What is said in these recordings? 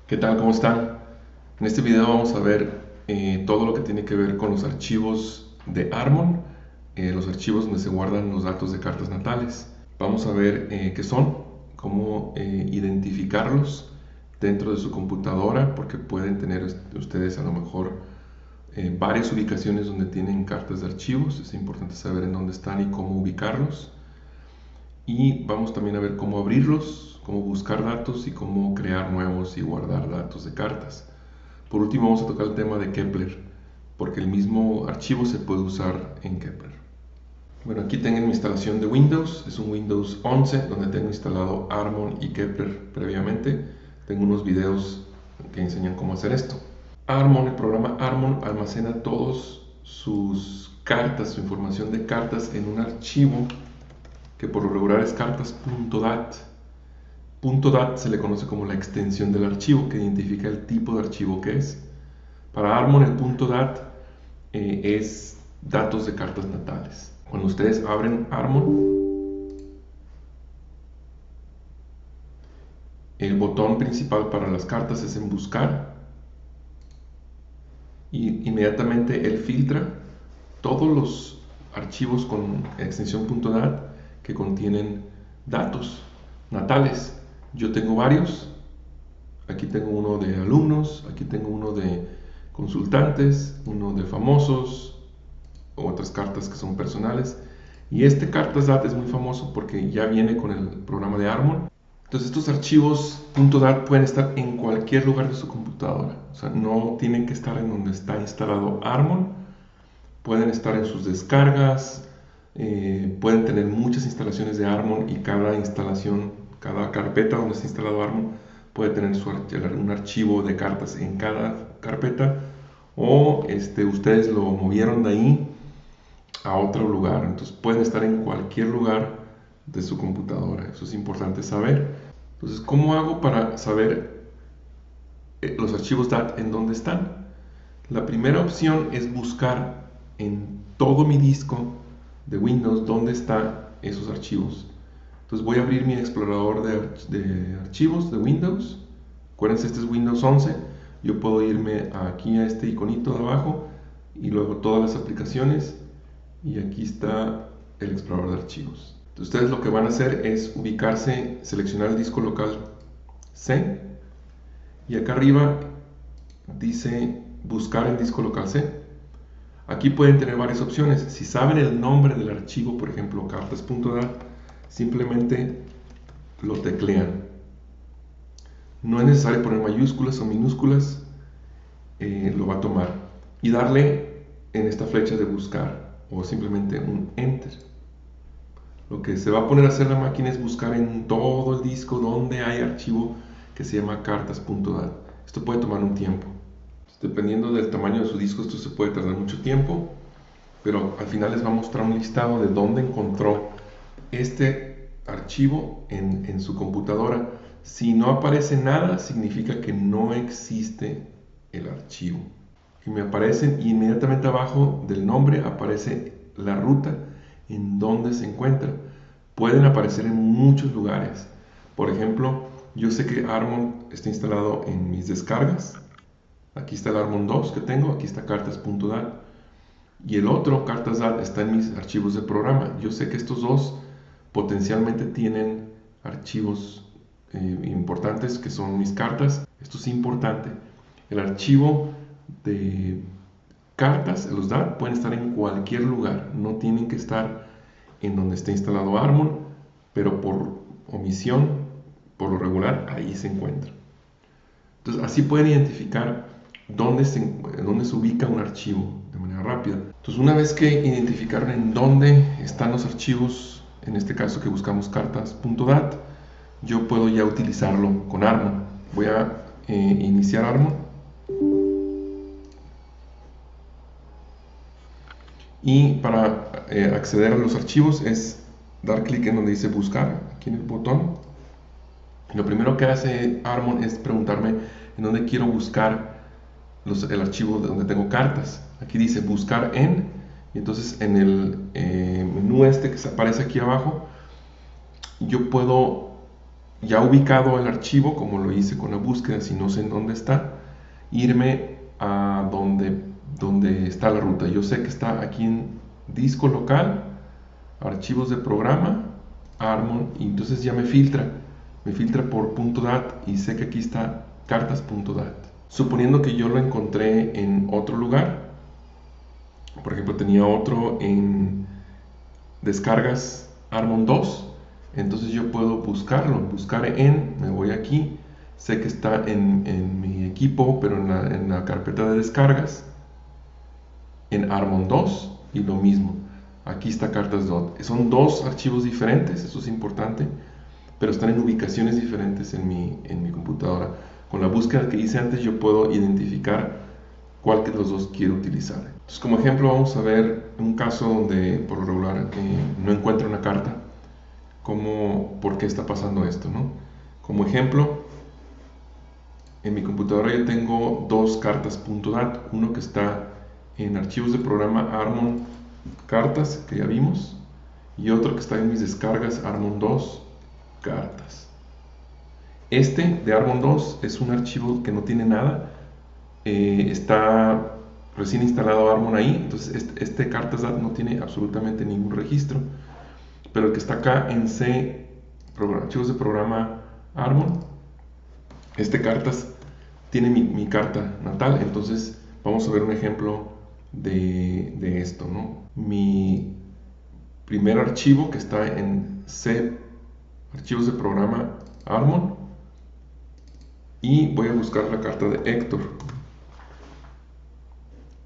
¿Qué tal? ¿Cómo están? En este video vamos a ver todo lo que tiene que ver con los archivos de Harmon, los archivos donde se guardan los datos de cartas natales. Vamos a ver qué son, cómo identificarlos dentro de su computadora, porque pueden tener ustedes a lo mejor varias ubicaciones donde tienen cartas de archivos. Es importante saber en dónde están y cómo ubicarlos. Y vamos también a ver cómo abrirlos, cómo buscar datos y cómo crear nuevos y guardar datos de cartas. Por último vamos a tocar el tema de Kepler, porque el mismo archivo se puede usar en Kepler. Bueno, aquí tengo mi instalación de Windows, es un Windows 11 donde tengo instalado Harmon y Kepler previamente. Tengo unos videos que enseñan cómo hacer esto. Harmon, el programa Harmon almacena todos sus cartas, su información de cartas en un archivo que por lo regular es cartas.dat. .dat se le conoce como la extensión del archivo que identifica el tipo de archivo que es. Para Harmon el .dat es datos de cartas natales. Cuando ustedes abren Harmon, el botón principal para las cartas es en buscar y inmediatamente él filtra todos los archivos con extensión .dat que contienen datos natales. Yo tengo varios. Aquí tengo uno de alumnos, aquí tengo uno de consultantes, uno de famosos, otras cartas que son personales. Y este Cartas.dat es muy famoso porque ya viene con el programa de Harmon. Entonces estos archivos .dat pueden estar en cualquier lugar de su computadora. O sea, no tienen que estar en donde está instalado Harmon. Pueden estar en sus descargas. Pueden tener muchas instalaciones de Harmon y cada instalación, cada carpeta donde está instalado Harmon puede tener un archivo de cartas en cada carpeta, o ustedes lo movieron de ahí a otro lugar. Entonces pueden estar en cualquier lugar de su computadora. Eso es importante saber. Entonces, ¿cómo hago para saber los archivos DAT en dónde están? La primera opción es buscar en todo mi disco de Windows dónde están esos archivos. Entonces voy a abrir mi explorador de archivos de Windows. Acuérdense, este es Windows 11. Yo puedo irme aquí a este iconito de abajo y luego todas las aplicaciones, y aquí está el explorador de archivos. Entonces, ustedes lo que van a hacer es ubicarse, seleccionar el disco local C, y acá arriba dice buscar en disco local C. Aquí pueden tener varias opciones. Si saben el nombre del archivo, por ejemplo cartas.dat, simplemente lo teclean. No es necesario poner mayúsculas o minúsculas, lo va a tomar y darle en esta flecha de buscar o simplemente un enter. Lo que se va a poner a hacer la máquina es buscar en todo el disco donde hay archivo que se llama cartas.dat. Esto puede tomar un tiempo. Dependiendo del tamaño de su disco, esto se puede tardar mucho tiempo, pero al final les va a mostrar un listado de dónde encontró este archivo en su computadora. Si no aparece nada, significa que no existe el archivo. Y me aparecen, y inmediatamente abajo del nombre aparece la ruta en donde se encuentra. Pueden aparecer en muchos lugares. Por ejemplo, yo sé que Harmon está instalado en mis descargas. Aquí está el Harmon 2 que tengo, aquí está cartas.dat. Y el otro, Cartas.dat, está en mis archivos de programa. Yo sé que estos dos potencialmente tienen archivos importantes que son mis cartas. Esto es importante. El archivo de cartas, los DAT, pueden estar en cualquier lugar. No tienen que estar en donde esté instalado Harmon, pero por omisión, por lo regular, ahí se encuentra. Entonces, así pueden identificar dónde se ubica un archivo de manera rápida. Entonces, una vez que identificaron en dónde están los archivos, en este caso que buscamos cartas.dat, yo puedo ya utilizarlo con Harmon. Voy a iniciar Harmon. Y para acceder a los archivos es dar clic en donde dice buscar, aquí en el botón. Lo primero que hace Harmon es preguntarme en dónde quiero buscar el archivo de donde tengo cartas. Aquí dice buscar en, y entonces en el menú que aparece aquí abajo, yo puedo ya ubicado el archivo, como lo hice con la búsqueda, si no sé en dónde está, irme a donde está la ruta. Yo sé que está aquí en disco local, archivos de programa, Harmon, y entonces ya me filtra por .dat y sé que aquí está cartas.dat. Suponiendo que yo lo encontré en otro lugar, por ejemplo tenía otro en descargas Harmon 2, entonces yo puedo buscar me voy aquí, sé que está en mi equipo, pero en la carpeta de descargas, en Harmon 2, y lo mismo, aquí está cartas.dot. Son dos archivos diferentes, eso es importante, pero están en ubicaciones diferentes en mi computadora. Con la búsqueda que hice antes yo puedo identificar cuál de los dos quiero utilizar. Entonces, como ejemplo vamos a ver un caso donde por lo regular no encuentro una carta, por qué está pasando esto, ¿no? Como ejemplo, en mi computadora yo tengo dos cartas.dat, uno que está en archivos de programa Harmon cartas, que ya vimos, y otro que está en mis descargas Harmon 2 cartas. Este de Harmon 2 es un archivo que no tiene nada, está recién instalado Harmon ahí, entonces este cartas.dat no tiene absolutamente ningún registro, pero el que está acá en C, archivos de programa Harmon, este cartas tiene mi carta natal. Entonces vamos a ver un ejemplo de esto, ¿no? Mi primer archivo que está en C, archivos de programa Harmon, y voy a buscar la carta de Héctor.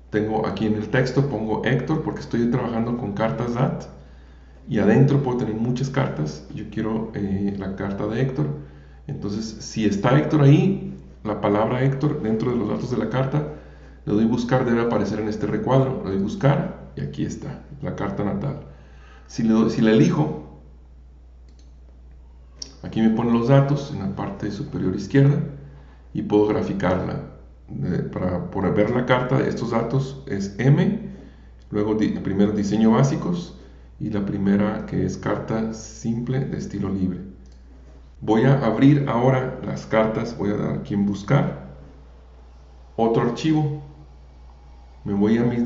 Tengo aquí en el texto, pongo Héctor porque estoy trabajando con cartas.dat y adentro puedo tener muchas cartas. Yo quiero la carta de Héctor, entonces si está Héctor ahí, la palabra Héctor dentro de los datos de la carta, le doy buscar, debe aparecer en este recuadro, le doy buscar y aquí está la carta natal. Si la elijo, aquí me pone los datos en la parte superior izquierda y puedo graficarla. Para ver la carta, estos datos es M, luego primero diseño básicos y la primera que es carta simple de estilo libre. Voy a abrir ahora las cartas, voy a dar aquí en buscar otro archivo, me voy a mis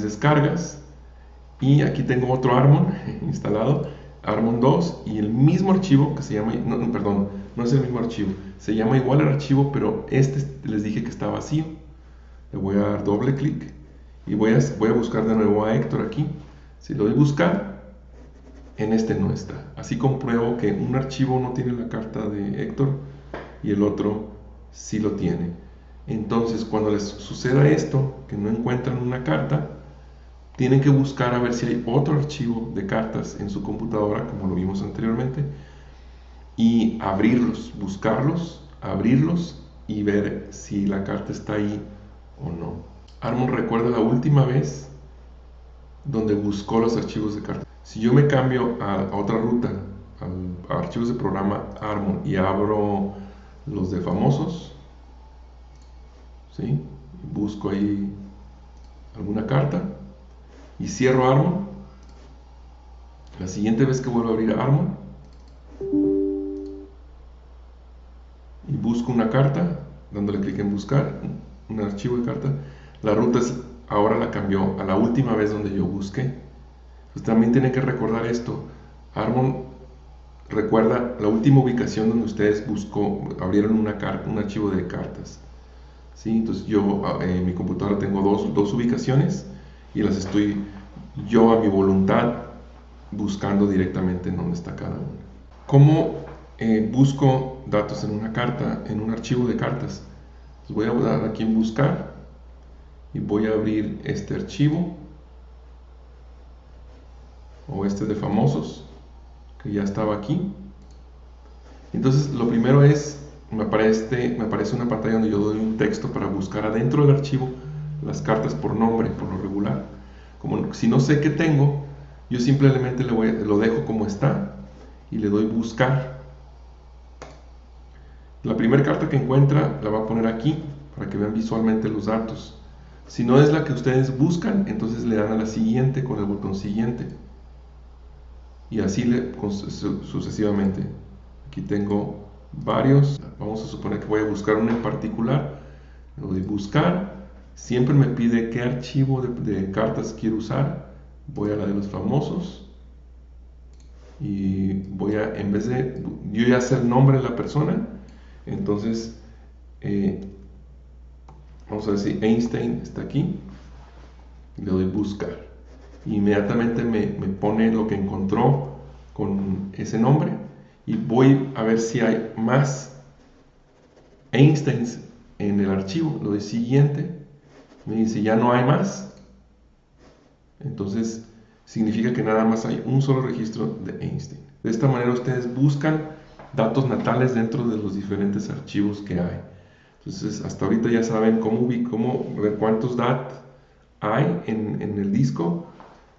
descargas y aquí tengo otro Harmon instalado, Harmon 2, y el mismo archivo que se llama, perdón, no es el mismo archivo, se llama igual el archivo, pero les dije que está vacío. Le voy a dar doble clic y voy a buscar de nuevo a Héctor aquí. Si le doy buscar, en este no está. Así compruebo que un archivo no tiene la carta de Héctor y el otro sí lo tiene. Entonces, cuando les suceda esto, que no encuentran una carta, tienen que buscar a ver si hay otro archivo de cartas en su computadora, como lo vimos anteriormente, y abrirlos, buscarlos, abrirlos y ver si la carta está ahí o no. Harmon recuerda la última vez donde buscó los archivos de cartas. Si yo me cambio a otra ruta, a archivos de programa Harmon, y abro los de famosos, ¿sí? Busco ahí alguna carta y cierro Harmon, la siguiente vez que vuelvo a abrir Harmon y busco una carta, dándole clic en buscar, un archivo de carta, la ruta ahora la cambió a la última vez donde yo busqué. Pues también tienen que recordar esto. Harmon recuerda la última ubicación donde ustedes abrieron un archivo de cartas. ¿Sí? Entonces yo en mi computadora tengo dos ubicaciones y las estoy yo a mi voluntad buscando directamente en donde está cada una. ¿Cómo busco datos en una carta, en un archivo de cartas? Pues voy a dar aquí en buscar y voy a abrir este archivo o este de famosos que ya estaba aquí. Entonces lo primero es, me aparece una pantalla donde yo doy un texto para buscar adentro del archivo las cartas por nombre, por lo regular. Como si no sé qué tengo, yo simplemente lo dejo como está y le doy buscar. La primera carta que encuentra la va a poner aquí para que vean visualmente los datos. Si no es la que ustedes buscan, entonces le dan a la siguiente con el botón siguiente. Y así sucesivamente. Aquí tengo varios. Vamos a suponer que voy a buscar uno en particular. Le doy buscar. Siempre me pide qué archivo de cartas quiero usar. Voy a la de los famosos. Y voy a, en vez de yo ya sé el nombre de la persona, entonces vamos a ver si Einstein está aquí. Le doy buscar. Inmediatamente me pone lo que encontró con ese nombre. Y voy a ver si hay más Einsteins en el archivo. Lo doy siguiente. Me dice ya no hay más. Entonces significa que nada más hay un solo registro de Einstein. De esta manera ustedes buscan datos natales dentro de los diferentes archivos que hay. Entonces hasta ahorita ya saben cómo ver cuántos DAT hay en el disco,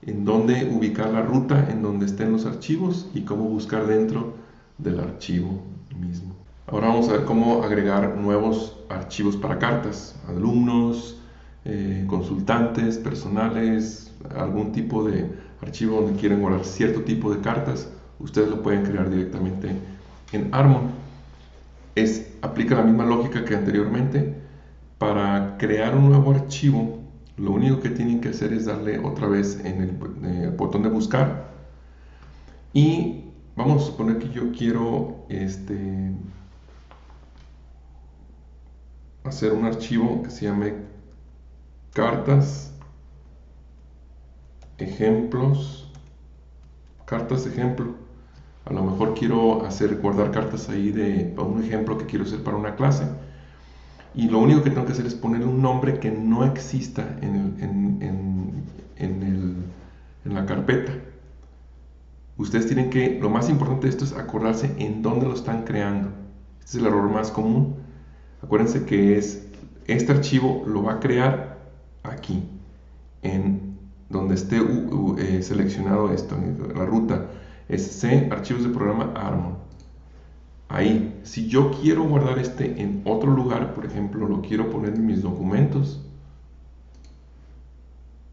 en dónde ubicar la ruta en donde estén los archivos y cómo buscar dentro del archivo mismo. Ahora vamos a ver cómo agregar nuevos archivos para cartas, alumnos, consultantes, personales, algún tipo de archivo donde quieren guardar cierto tipo de cartas. Ustedes lo pueden crear directamente en Harmon. Aplica la misma lógica que anteriormente. Para crear un nuevo archivo, lo único que tienen que hacer es darle otra vez en el botón de buscar. Y vamos a suponer que yo quiero hacer un archivo que se llame cartas ejemplos, cartas de ejemplo. A lo mejor quiero guardar cartas ahí de un ejemplo que quiero hacer para una clase. Y lo único que tengo que hacer es ponerle un nombre que no exista en la carpeta. Ustedes tienen que, lo más importante de esto es acordarse en dónde lo están creando. Este es el error más común. Acuérdense que este archivo lo va a crear aquí, en donde esté seleccionado esto, en la ruta. Es C, archivos de programa Harmon. Ahí, si yo quiero guardar en otro lugar, por ejemplo, lo quiero poner en mis documentos,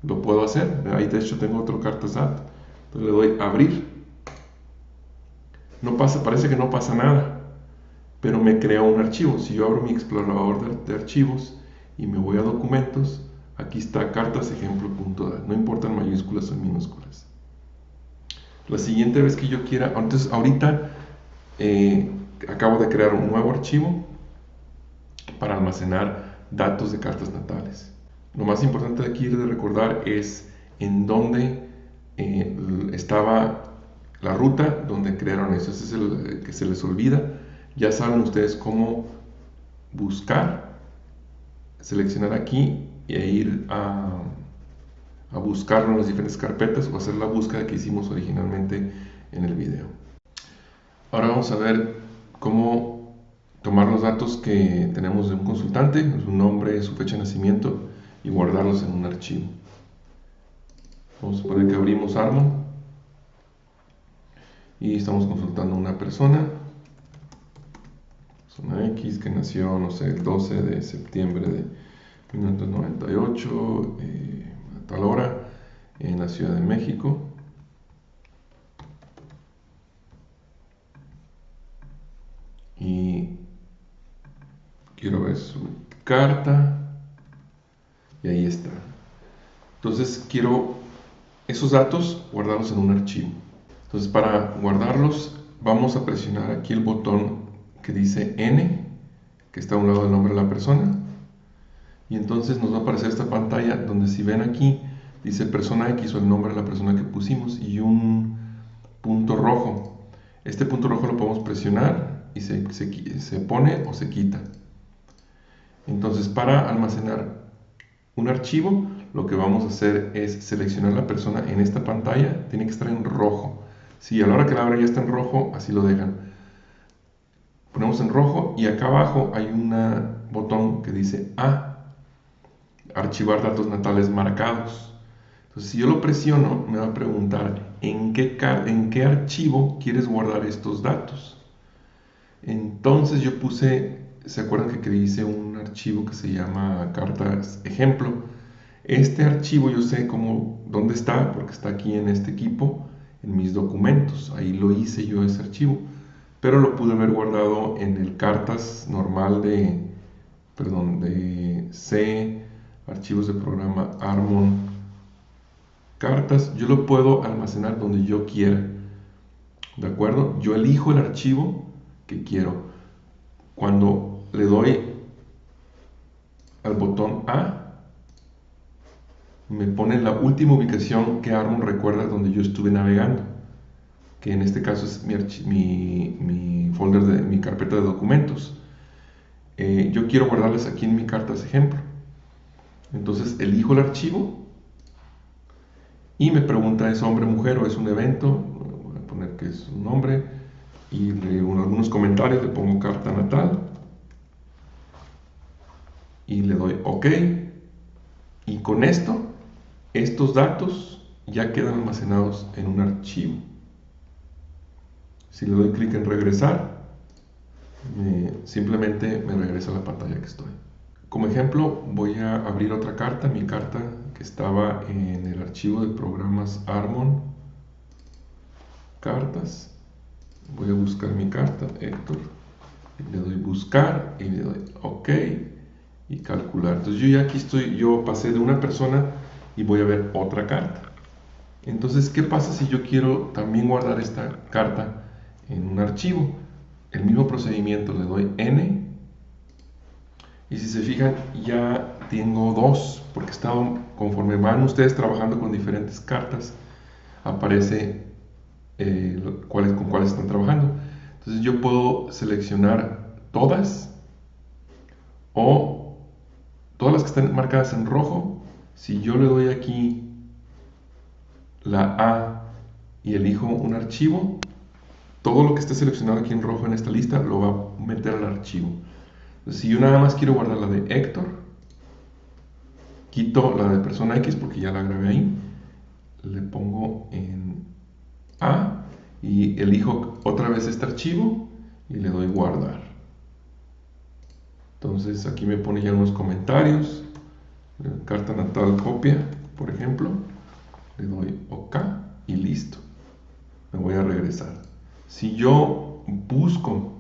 lo puedo hacer. Ahí de hecho tengo otro cartas DAT. Entonces le doy abrir. No pasa, parece que no pasa nada, pero me crea un archivo. Si yo abro mi explorador de archivos y me voy a documentos, aquí está cartas ejemplo.dat. No importan mayúsculas o minúsculas. La siguiente vez que yo quiera, entonces ahorita acabo de crear un nuevo archivo para almacenar datos de cartas natales. Lo más importante de aquí de recordar es en dónde estaba la ruta donde crearon eso. Ese es el que se les olvida. Ya saben ustedes cómo buscar, seleccionar aquí e ir a buscarlo en las diferentes carpetas o hacer la búsqueda que hicimos originalmente en el video. Ahora vamos a ver cómo tomar los datos que tenemos de un consultante, su nombre, su fecha de nacimiento, y guardarlos en un archivo. Vamos a suponer que abrimos Harmon y estamos consultando a una persona X que nació, no sé, el 12 de septiembre de 1998, a tal hora, en la Ciudad de México. Y quiero ver su carta y ahí está. Entonces quiero esos datos guardarlos en un archivo. Entonces para guardarlos vamos a presionar aquí el botón que dice N, que está a un lado del nombre de la persona, y entonces nos va a aparecer esta pantalla donde, si ven aquí, dice persona X o el nombre de la persona que pusimos y un punto rojo. Este punto rojo lo podemos presionar y se pone o se quita. Entonces, para almacenar un archivo, lo que vamos a hacer es seleccionar la persona en esta pantalla. Tiene que estar en rojo. Si a la hora que la abra ya está en rojo, así lo dejan. Ponemos en rojo y acá abajo hay un botón que dice A, archivar datos natales marcados. Entonces, si yo lo presiono, me va a preguntar en qué archivo quieres guardar estos datos. Entonces yo puse, ¿se acuerdan que hice un archivo que se llama cartas ejemplo? Este archivo yo sé dónde está, porque está aquí en este equipo, en mis documentos. Ahí lo hice yo, ese archivo. pero lo pude haber guardado en el cartas normal de C, archivos de programa Harmon, cartas. Yo lo puedo almacenar donde yo quiera, ¿de acuerdo? Yo elijo el archivo que quiero. Cuando le doy al botón A, me pone la última ubicación que Harmon recuerda donde yo estuve navegando, que en este caso es mi folder de mi carpeta de documentos. Yo quiero guardarles aquí en mi cartas ejemplo. Entonces elijo el archivo y me pregunta, ¿es hombre, mujer o es un evento? Voy a poner que es un nombre y algunos comentarios, le pongo carta natal y le doy OK. Y con esto, estos datos ya quedan almacenados en un archivo. Si le doy clic en regresar, simplemente me regresa a la pantalla que estoy. Como ejemplo, voy a abrir otra carta, mi carta que estaba en el archivo de programas Harmon, cartas. Voy a buscar mi carta, Héctor, le doy buscar y le doy OK y calcular. Entonces yo ya aquí estoy, yo pasé de una persona y voy a ver otra carta. Entonces, ¿qué pasa si yo quiero también guardar esta carta en un archivo? El mismo procedimiento, le doy N y si se fijan ya tengo dos, porque conforme van ustedes trabajando con diferentes cartas, aparece con cuáles están trabajando. Entonces yo puedo seleccionar todas o todas las que están marcadas en rojo. Si yo le doy aquí la A y elijo un archivo, todo lo que esté seleccionado aquí en rojo en esta lista lo va a meter al archivo. Entonces, si yo nada más quiero guardar la de Héctor, quito la de persona X porque ya la grabé ahí, le pongo en A y elijo otra vez este archivo y le doy guardar. Entonces aquí me pone ya unos comentarios, carta natal copia, por ejemplo, le doy OK y listo. Me voy a regresar. Si yo busco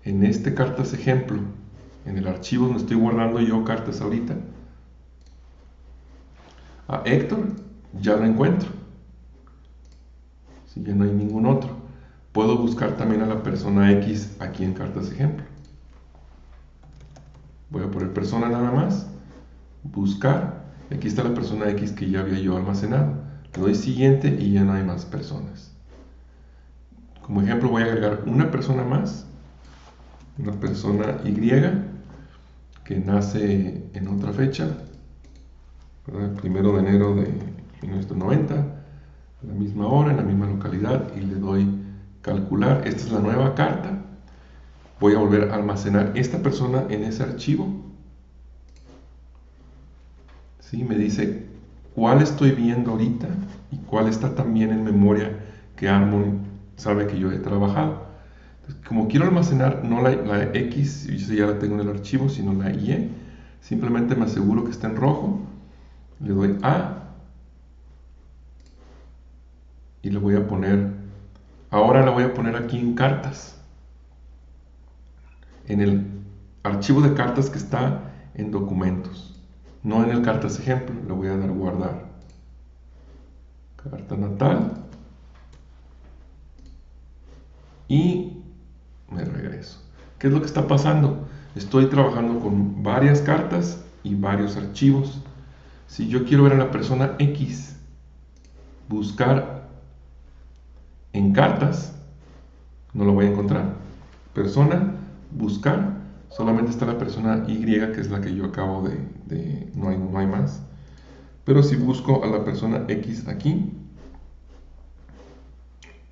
en este cartas ejemplo, en el archivo donde estoy guardando yo cartas ahorita, a Héctor, ya lo encuentro. Si ya no hay ningún otro, puedo buscar también a la persona X aquí en cartas ejemplo. Voy a poner persona nada más, buscar, aquí está la persona X que ya había yo almacenado. Le doy siguiente y ya no hay más personas. Como ejemplo voy a agregar una persona más, una persona Y que nace en otra fecha, ¿verdad? 1 de enero de 1990, a la misma hora, en la misma localidad, y le doy calcular. Esta es la nueva carta. Voy a volver a almacenar esta persona en ese archivo. ¿Sí? Me dice cuál estoy viendo ahorita y cuál está también en memoria que Harmon sabe que yo he trabajado. Entonces, como quiero almacenar no la X, yo ya la tengo en el archivo, sino la Y, simplemente me aseguro que está en rojo, le doy A y le voy a poner, ahora la voy a poner aquí en cartas, en el archivo de cartas que está en documentos, no en el cartas ejemplo. Le voy a dar guardar, carta natal y me regreso. ¿Qué es lo que está pasando? Estoy trabajando con varias cartas y varios archivos. Si yo quiero ver a la persona X, buscar en cartas, no lo voy a encontrar. Persona, buscar, solamente está la persona Y, que es la que yo acabo no hay más. Pero si busco a la persona X aquí,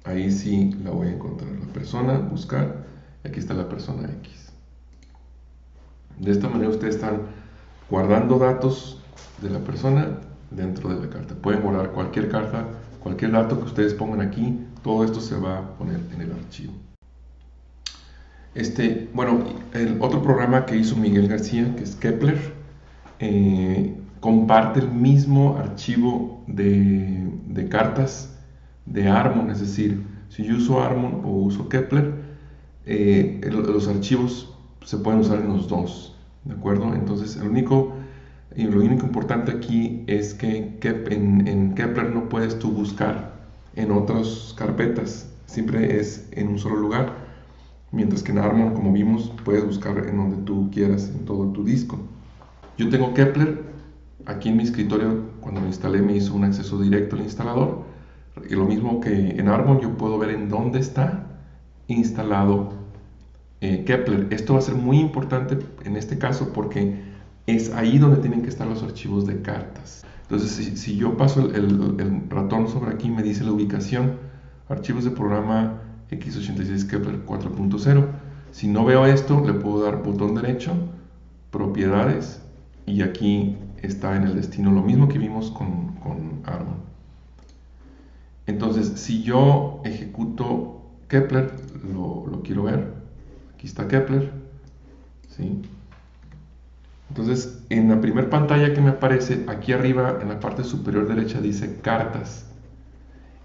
ahí sí la voy a encontrar. La persona, buscar, y aquí está la persona X. De esta manera ustedes están guardando datos de la persona dentro de la carta. Pueden guardar cualquier carta, cualquier dato que ustedes pongan aquí, todo esto se va a poner en el archivo. Bueno, el otro programa que hizo Miguel García, que es Kepler, comparte el mismo archivo de cartas de Harmon. Es decir, si yo uso Harmon o uso Kepler, los archivos se pueden usar en los dos, ¿de acuerdo? Entonces, lo único importante aquí es que en Kepler no puedes tú buscar en otras carpetas, siempre es en un solo lugar, mientras que en Harmon, como vimos, puedes buscar en donde tú quieras, en todo tu disco. Yo tengo Kepler aquí en mi escritorio. Cuando lo instalé me hizo un acceso directo al instalador, y lo mismo que en Harmon, yo puedo ver en dónde está instalado Kepler. Esto va a ser muy importante en este caso porque es ahí donde tienen que estar los archivos de cartas. Entonces, si yo paso el ratón sobre aquí, me dice la ubicación, archivos de programa x86 Kepler 4.0. Si no veo esto, le puedo dar botón derecho, propiedades, y aquí está en el destino lo mismo que vimos con Harmon. Entonces, si yo ejecuto Kepler, lo quiero ver, aquí está Kepler, ¿sí? Entonces, en la primera pantalla que me aparece, aquí arriba en la parte superior derecha dice cartas.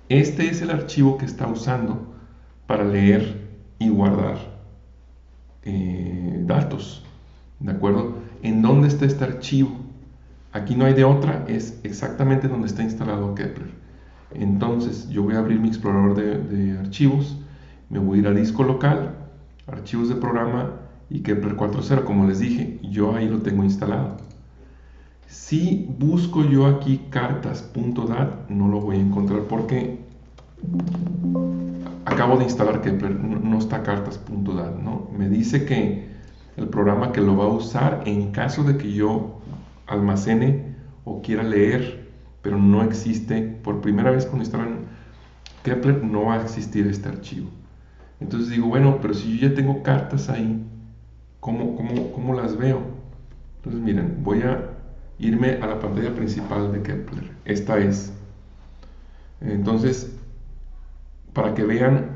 Este es el archivo que está usando para leer y guardar datos, ¿de acuerdo? ¿En dónde está este archivo? Aquí no hay de otra, es exactamente donde está instalado Kepler. Entonces, yo voy a abrir mi explorador de archivos, me voy a ir a disco local, archivos de programa y Kepler 4.0, como les dije, yo ahí lo tengo instalado. Si busco yo aquí cartas.dat, no lo voy a encontrar porque acabo de instalar Kepler, no está cartas.dat, ¿no? Me dice que el programa que lo va a usar en caso de que yo almacene o quiera leer, pero no existe, por primera vez cuando instalan Kepler no va a existir este archivo. Entonces digo, bueno, pero si yo ya tengo cartas ahí, ¿cómo las veo? Entonces miren, voy a irme a la pantalla principal de Kepler. Esta es. Entonces, para que vean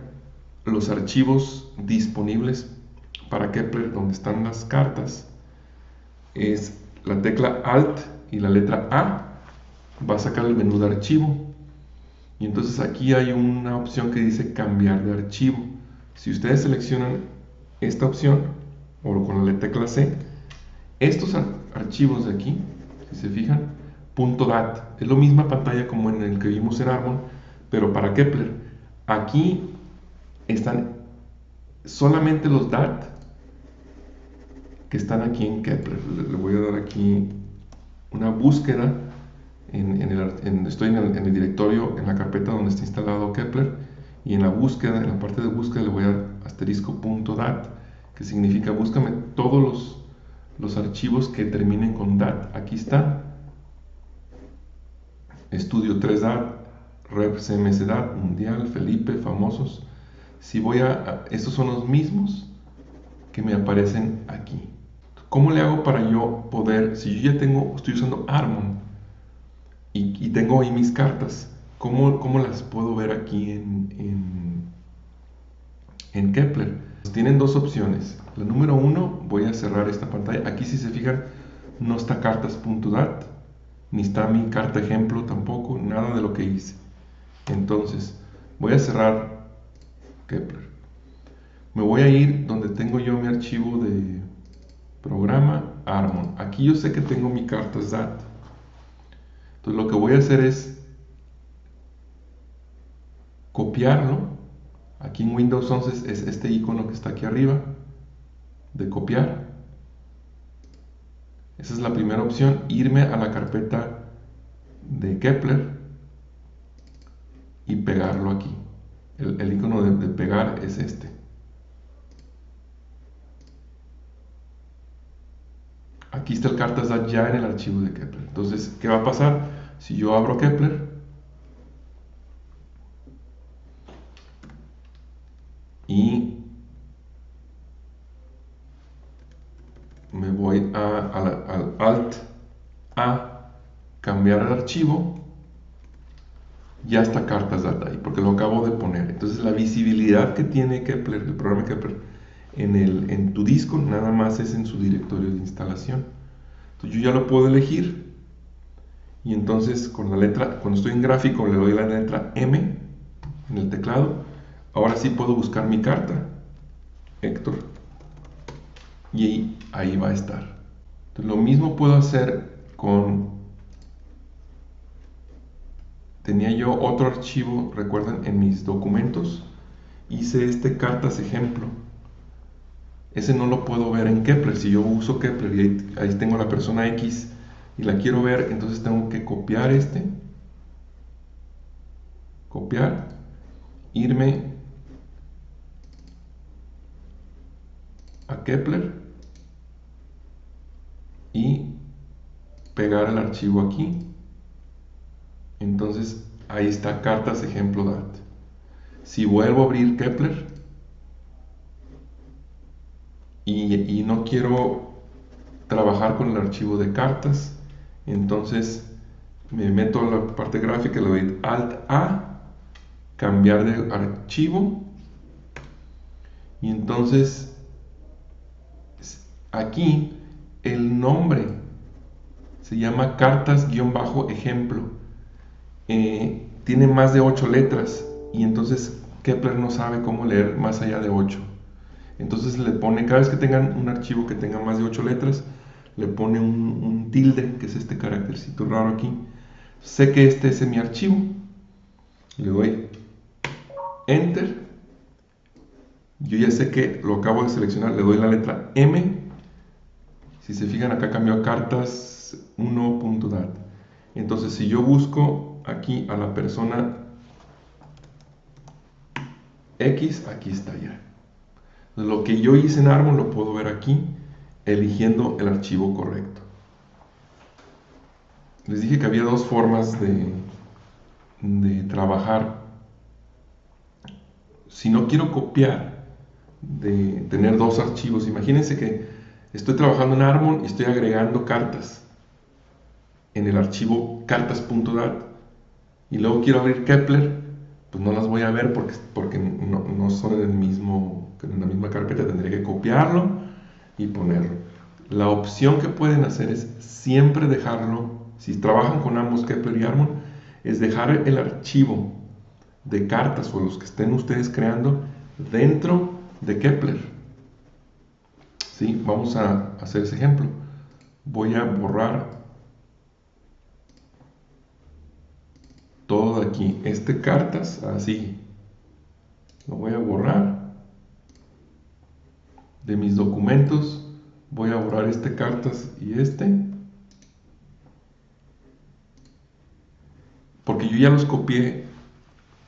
los archivos disponibles para Kepler donde están las cartas, es la tecla Alt y la letra A, va a sacar el menú de archivo. Y entonces aquí hay una opción que dice cambiar de archivo. Si ustedes seleccionan esta opción o con la tecla C, estos archivos de aquí, si se fijan, .dat, es la misma pantalla como en el que vimos en Harmon, pero para Kepler. Aquí están solamente los DAT que están aquí en Kepler. Le voy a dar aquí una búsqueda. Estoy en el directorio, en la carpeta donde está instalado Kepler, y en la búsqueda, en la parte de búsqueda, le voy a dar asterisco.dat, que significa búscame todos los archivos que terminen con DAT. Aquí está Estudio 3DAT, Rep CMS-DAT, Mundial, Felipe, Famosos. Si voy estos son los mismos que me aparecen aquí. ¿Cómo le hago para yo poder, si yo ya estoy usando Harmon y tengo ahí mis cartas, ¿cómo las puedo ver aquí en Kepler? Pues tienen dos opciones. La número uno, voy a cerrar esta pantalla. Aquí, si se fijan, no está cartas.dat, ni está mi carta ejemplo tampoco, nada de lo que hice. Entonces, voy a cerrar Kepler. Me voy a ir donde tengo yo mi archivo de programa Harmon. Aquí yo sé que tengo mi cartas DAT. Entonces lo que voy a hacer es copiarlo. Aquí en Windows 11 es este icono que está aquí arriba de copiar. Esa es la primera opción, irme a la carpeta de Kepler y pegarlo aquí. El icono de pegar es este. Aquí está el cartas.dat ya en el archivo de Kepler. Entonces, ¿qué va a pasar? Si yo abro Kepler y me voy al Alt A, cambiar el archivo, ya está cartas.dat ahí, porque lo acabo de poner. Entonces la visibilidad que tiene Kepler, el programa Kepler, en tu disco, nada más es en su directorio de instalación. Entonces yo ya lo puedo elegir, y entonces con la letra, cuando estoy en gráfico, le doy la letra M en el teclado. Ahora sí puedo buscar mi carta. Héctor, y ahí va a estar. Entonces, lo mismo puedo hacer con... Tenía yo otro archivo, recuerdan, en mis documentos, hice este cartas ejemplo. Ese no lo puedo ver en Kepler. Si yo uso Kepler y ahí tengo la persona X y la quiero ver, entonces tengo que copiar copiar, irme a Kepler y pegar el archivo aquí. Entonces ahí está cartas ejemplo DAT. Si vuelvo a abrir Kepler y no quiero trabajar con el archivo de cartas, entonces me meto a la parte gráfica, le doy Alt A, cambiar de archivo, y entonces aquí el nombre se llama cartas-ejemplo. Tiene más de 8 letras y entonces Kepler no sabe cómo leer más allá de 8. Entonces le pone, cada vez que tengan un archivo que tenga más de 8 letras, le pone un tilde, que es este caractercito raro aquí. Sé que este es mi archivo, le doy Enter. Yo ya sé que lo acabo de seleccionar, le doy la letra M. Si se fijan, acá cambió a cartas 1.dat. Entonces, si yo busco aquí a la persona X, aquí está ya. Lo que yo hice en Arbon lo puedo ver aquí, eligiendo el archivo correcto. Les dije que había dos formas de trabajar. Si no quiero copiar, de tener dos archivos, imagínense que estoy trabajando en Arbon y estoy agregando cartas en el archivo cartas.dat y luego quiero abrir Kepler, pues no las voy a ver porque no son en la misma carpeta. Tendré que copiarlo y ponerlo. La opción que pueden hacer es siempre dejarlo, si trabajan con ambos Kepler y Arbon, es dejar el archivo de cartas o los que estén ustedes creando dentro de Kepler. ¿Sí? Vamos a hacer ese ejemplo. Voy a borrar todo de aquí, cartas, así lo voy a borrar de mis documentos. Voy a borrar cartas y porque yo ya los copié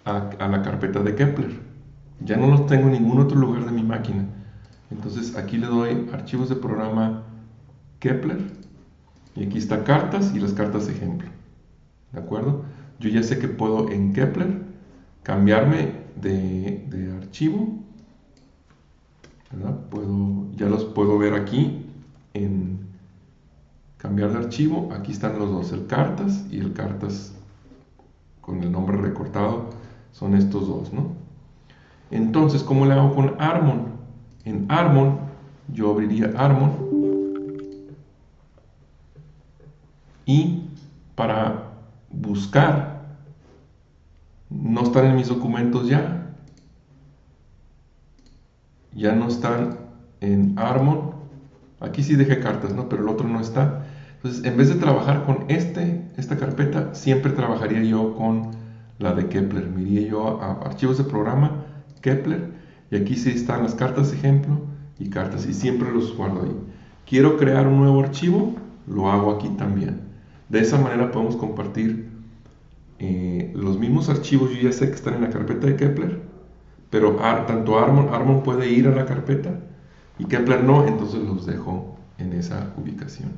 a la carpeta de Kepler, ya no los tengo en ningún otro lugar de mi máquina. Entonces aquí le doy archivos de programa Kepler y aquí está cartas y las cartas ejemplo. ¿De acuerdo? Yo ya sé que puedo en Kepler cambiarme de archivo, ¿verdad? Ya los puedo ver aquí en cambiar de archivo. Aquí están los dos, el cartas y el cartas con el nombre recortado, son estos dos, ¿no? Entonces, ¿cómo le hago con Arbon? En Arbon, yo abriría Arbon y para buscar, no están en mis documentos ya no están en Arbon. Aquí sí dejé cartas, ¿no? Pero el otro no está. Entonces, en vez de trabajar con esta carpeta, siempre trabajaría yo con la de Kepler. Me iría yo a archivos de programa, Kepler, y aquí sí están las cartas ejemplo y cartas, y siempre los guardo ahí. Quiero crear un nuevo archivo, lo hago aquí también. De esa manera podemos compartir los mismos archivos. Yo ya sé que están en la carpeta de Kepler, pero tanto Arbon puede ir a la carpeta y Kepler no, entonces los dejo en esa ubicación.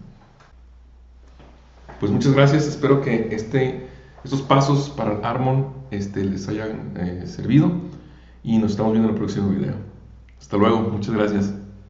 Pues muchas gracias, espero que estos pasos para el Arbon les hayan servido y nos estamos viendo en el próximo video. Hasta luego, muchas gracias.